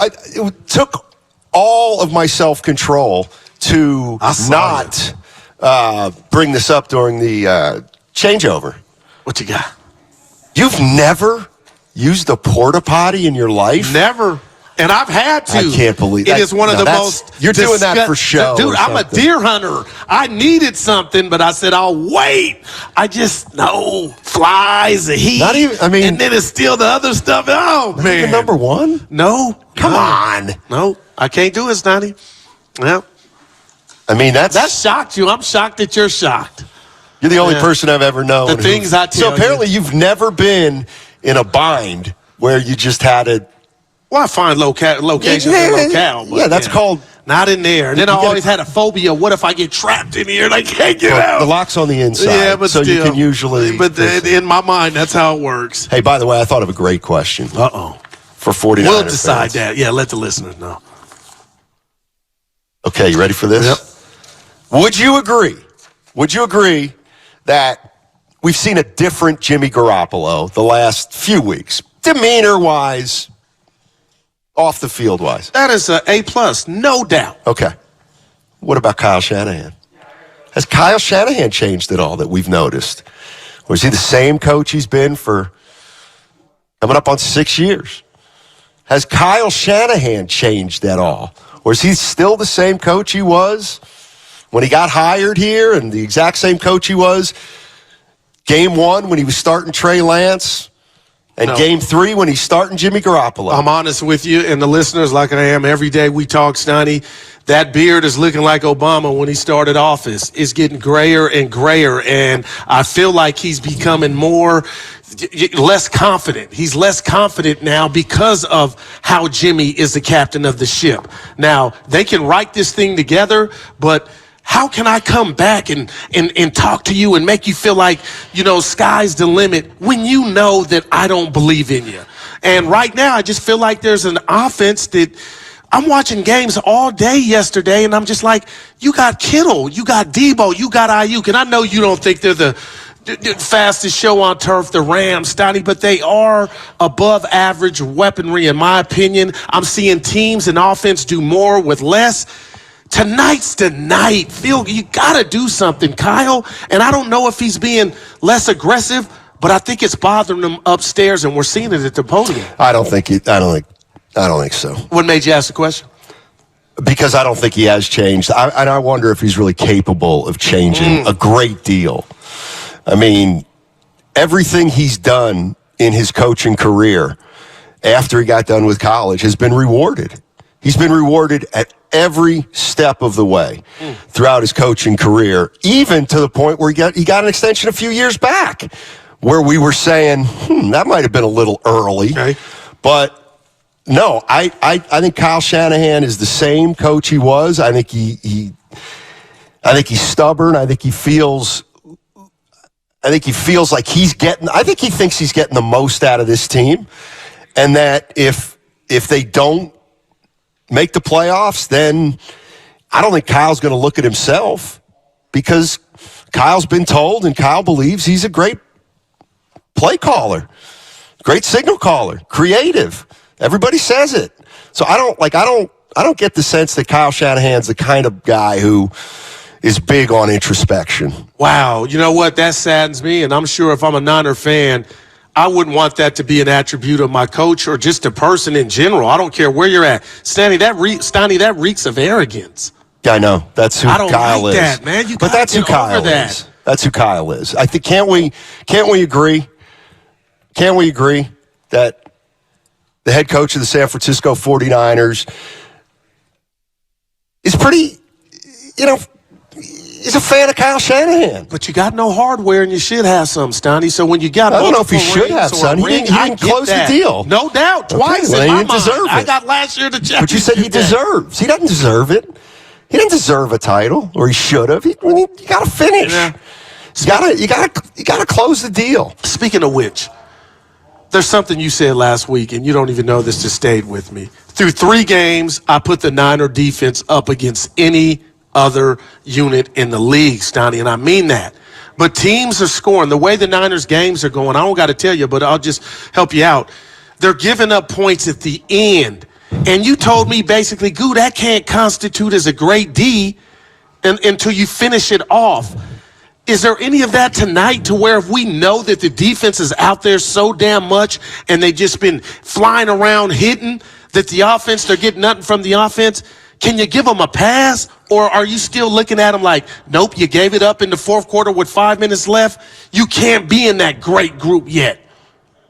It took all of my self-control to not bring this up during the changeover. What you got? You've never used a porta potty in your life? Never. And I've had to. I can't believe that. It is one of the most. You're doing that for show. Dude, I'm a deer hunter. I needed something, but I said, I'll wait. I just, no. Flies, the heat. Not even, I mean. And then it's still the other stuff. Oh, not man. Even number one? No. Come on. No, I can't do it, Steiny. Yeah. I mean, that shocked you. I'm shocked that you're shocked. You're the only person I've ever known. The things I tell you. So apparently you've never been in a bind where you just had to. Well, I find location for locale. But that's called. Not in there. And then I always had a phobia. What if I get trapped in here and I can't get out? The lock's on the inside. Yeah, but so still, you can usually. But in my mind, that's how it works. Hey, by the way, I thought of a great question. Uh-oh. For 49ers We'll decide fans. that. Yeah, let the listeners know. Okay, you ready for this? Yep. Would you agree that we've seen a different Jimmy Garoppolo the last few weeks, demeanor-wise, off the field-wise? That is an A+, no doubt. Okay. What about Kyle Shanahan? Has Kyle Shanahan changed at all that we've noticed? Or is he the same coach he's been for coming up on 6 years? Has Kyle Shanahan changed at all? Or is he still the same coach he was when he got hired here and the exact same coach he was game one when he was starting Trey Lance and game three when he's starting Jimmy Garoppolo? I'm honest with you and the listeners like I am every day we talk, Steiny. That beard is looking like Obama when he started office. It's getting grayer and grayer, and I feel like he's becoming less confident. He's less confident now because of how Jimmy is the captain of the ship. Now, they can write this thing together, but how can I come back and talk to you and make you feel like, sky's the limit when you know that I don't believe in you? And right now, I just feel like there's an offense that I'm watching games all day yesterday, and I'm just like, you got Kittle, you got Debo, you got Ayuk, and I know you don't think they're the fastest show on turf, the Rams, Steiny, but they are above average weaponry, in my opinion. I'm seeing teams and offense do more with less. Tonight's the night. Phil, you got to do something, Kyle. And I don't know if he's being less aggressive, but I think it's bothering him upstairs, and we're seeing it at the podium. I don't think so. What made you ask the question? Because I don't think he has changed. And I wonder if he's really capable of changing a great deal. I mean, everything he's done in his coaching career after he got done with college has been rewarded. He's been rewarded at every step of the way throughout his coaching career, even to the point where he got an extension a few years back where we were saying, that might have been a little early. Okay. But no, I think Kyle Shanahan is the same coach he was. I think he's stubborn. I think he feels like I think he thinks he's getting the most out of this team, and that if they don't make the playoffs, then I don't think Kyle's going to look at himself, because Kyle's been told and Kyle believes he's a great play caller, great signal caller, creative. Everybody says it. So I don't get the sense that Kyle Shanahan's the kind of guy who is big on introspection. Wow. You know what? That saddens me, and I'm sure if I'm a Niner fan, I wouldn't want that to be an attribute of my coach or just a person in general. I don't care where you're at. Steiny, that reeks of arrogance. Yeah, I know. That's who Kyle is. I don't like that, man. But that's who Kyle is. That's who Kyle is. I think can't we agree? Can't we agree that the head coach of the San Francisco 49ers is pretty, he's a fan of Kyle Shanahan. But you got no hardware, and you should have some, Steiny. So when you got I don't know if he should have some. He didn't close the deal. No doubt. Twice in my mind. I got last year to check. But you said he deserves. He doesn't deserve it. He doesn't deserve a title, or he should have. You got to finish. Yeah. You got to close the deal. Speaking of which, there's something you said last week, and you don't even know this, just stayed with me. Through 3 games, I put the Niner defense up against any other unit in the league, Steiny, and I mean that. But teams are scoring. The way the Niners games are going, I don't got to tell you, but I'll just help you out. They're giving up points at the end. And you told me basically, Goo, that can't constitute as a great D until you finish it off. Is there any of that tonight to where if we know that the defense is out there so damn much and they've just been flying around hitting that the offense, they're getting nothing from the offense? Can you give them a pass? Or are you still looking at them like, nope, you gave it up in the fourth quarter with 5 minutes left? You can't be in that great group yet.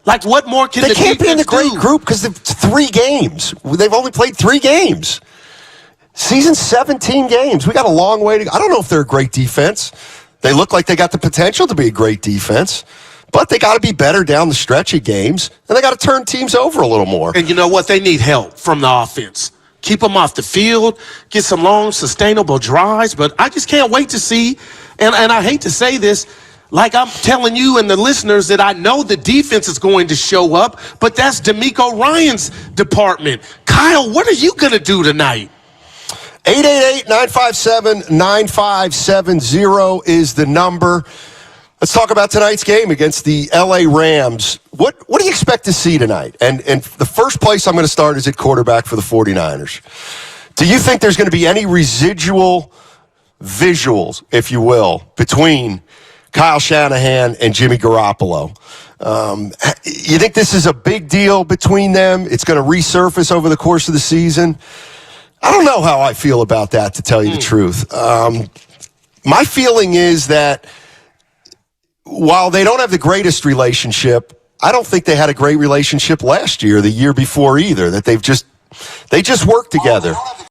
Like, what more can they can't be in the great group because they've 3 games. They've only played 3 games. Season 17 games. We got a long way to go. I don't know if they're a great defense. They look like they got the potential to be a great defense, but they got to be better down the stretch of games, and they got to turn teams over a little more. And you know what? They need help from the offense. Keep them off the field, get some long, sustainable drives, but I just can't wait to see, and I hate to say this, like I'm telling you and the listeners that I know the defense is going to show up, but that's D'Amico Ryan's department. Kyle, what are you going to do tonight? 888-957-9570 is the number. Let's talk about tonight's game against the LA Rams. What do you expect to see tonight? And the first place I'm going to start is at quarterback for the 49ers. Do you think there's going to be any residual visuals, if you will, between Kyle Shanahan and Jimmy Garoppolo? You think this is a big deal between them? It's going to resurface over the course of the season? I don't know how I feel about that, to tell you the truth. My feeling is that while they don't have the greatest relationship, I don't think they had a great relationship last year, the year before either, that they just work together.